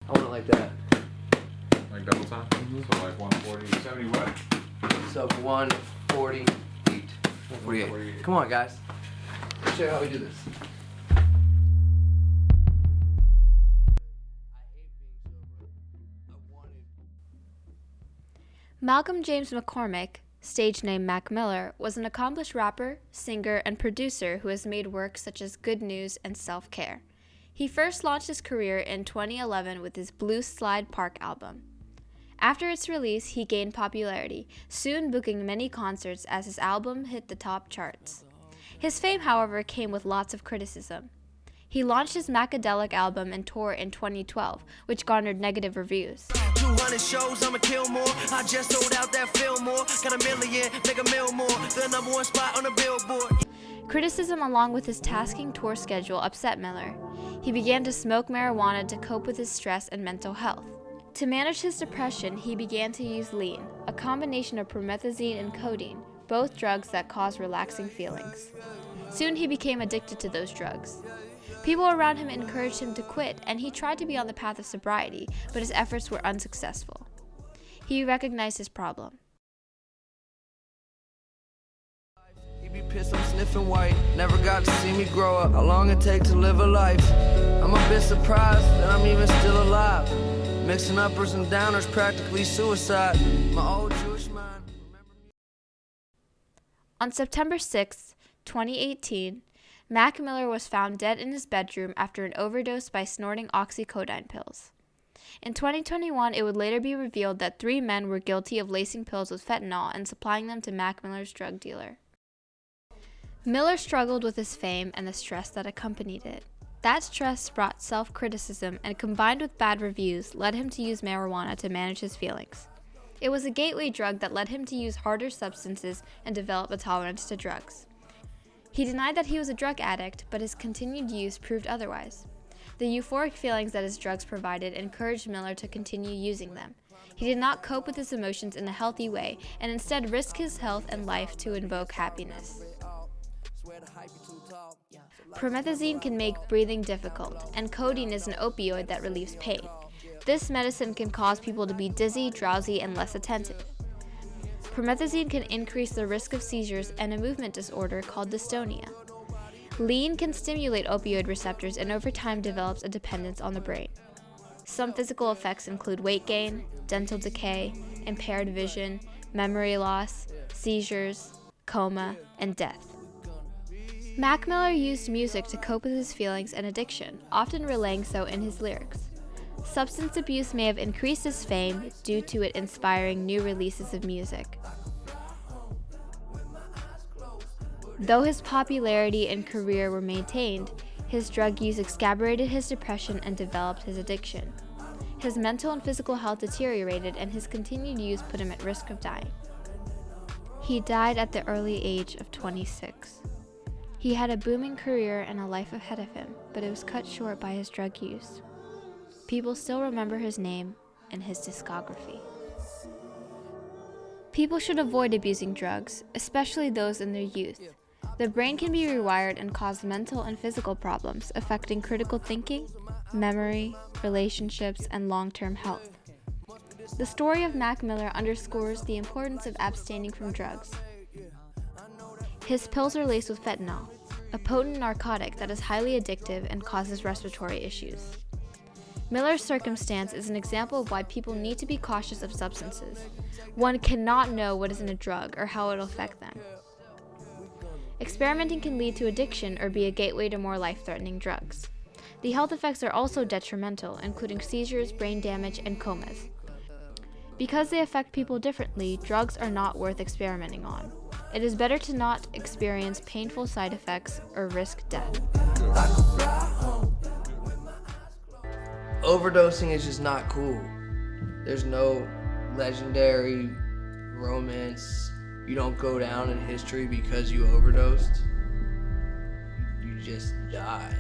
I want it like that. Like double time? So like 140, 70 what? So 148. 148. Come on, guys. Let's show you how we do this. Malcom James McCormick, stage name Mac Miller, was an accomplished rapper, singer, and producer who has made works such as Good News and Self-Care. He first launched his career in 2011 with his Blue Slide Park album. After its release, he gained popularity, soon booking many concerts as his album hit the top charts. His fame, however, came with lots of criticism. He launched his Macadelic album and tour in 2012, which garnered negative reviews. 200 shows, I'ma kill more. I just sold out that film more. Got $1 million, make $1 million more. The #1 spot on the Billboard. Criticism along with his tasking tour schedule upset Miller. He began to smoke marijuana to cope with his stress and mental health. To manage his depression, he began to use lean, a combination of promethazine and codeine, both drugs that cause relaxing feelings. Soon he became addicted to those drugs. People around him encouraged him to quit, and he tried to be on the path of sobriety, but his efforts were unsuccessful. He recognized his problem. He be pissed I'm sniffing white. Never got to see me grow up. How long it take to live a life? I'm a bit surprised that I'm even still alive. Mixing uppers and downers, practically suicide. My old Jewish mind. On September 6, 2018, Mac Miller was found dead in his bedroom after an overdose by snorting oxycodone pills. In 2021, it would later be revealed that 3 men were guilty of lacing pills with fentanyl and supplying them to Mac Miller's drug dealer. Miller struggled with his fame and the stress that accompanied it. That stress brought self-criticism and, combined with bad reviews, led him to use marijuana to manage his feelings. It was a gateway drug that led him to use harder substances and develop a tolerance to drugs. He denied that he was a drug addict, but his continued use proved otherwise. The euphoric feelings that his drugs provided encouraged Miller to continue using them. He did not cope with his emotions in a healthy way and instead risked his health and life to invoke happiness. Promethazine can make breathing difficult, and codeine is an opioid that relieves pain. This medicine can cause people to be dizzy, drowsy, and less attentive. Promethazine can increase the risk of seizures and a movement disorder called dystonia. Lean can stimulate opioid receptors and over time develops a dependence on the brain. Some physical effects include weight gain, dental decay, impaired vision, memory loss, seizures, coma, and death. Mac Miller used music to cope with his feelings and addiction, often relaying so in his lyrics. Substance abuse may have increased his fame due to it inspiring new releases of music. Though his popularity and career were maintained, his drug use exacerbated his depression and developed his addiction. His mental and physical health deteriorated, and his continued use put him at risk of dying. He died at the early age of 26. He had a booming career and a life ahead of him, but it was cut short by his drug use. People still remember his name and his discography. People should avoid abusing drugs, especially those in their youth. The brain can be rewired and cause mental and physical problems affecting critical thinking, memory, relationships, and long-term health. The story of Mac Miller underscores the importance of abstaining from drugs. His pills are laced with fentanyl, a potent narcotic that is highly addictive and causes respiratory issues. Miller's circumstance is an example of why people need to be cautious of substances. One cannot know what is in a drug or how it will affect them. Experimenting can lead to addiction or be a gateway to more life-threatening drugs. The health effects are also detrimental, including seizures, brain damage, and comas. Because they affect people differently, drugs are not worth experimenting on. It is better to not experience painful side effects or risk death. Overdosing is just not cool. There's no legendary romance. You don't go down in history because you overdosed. You just die.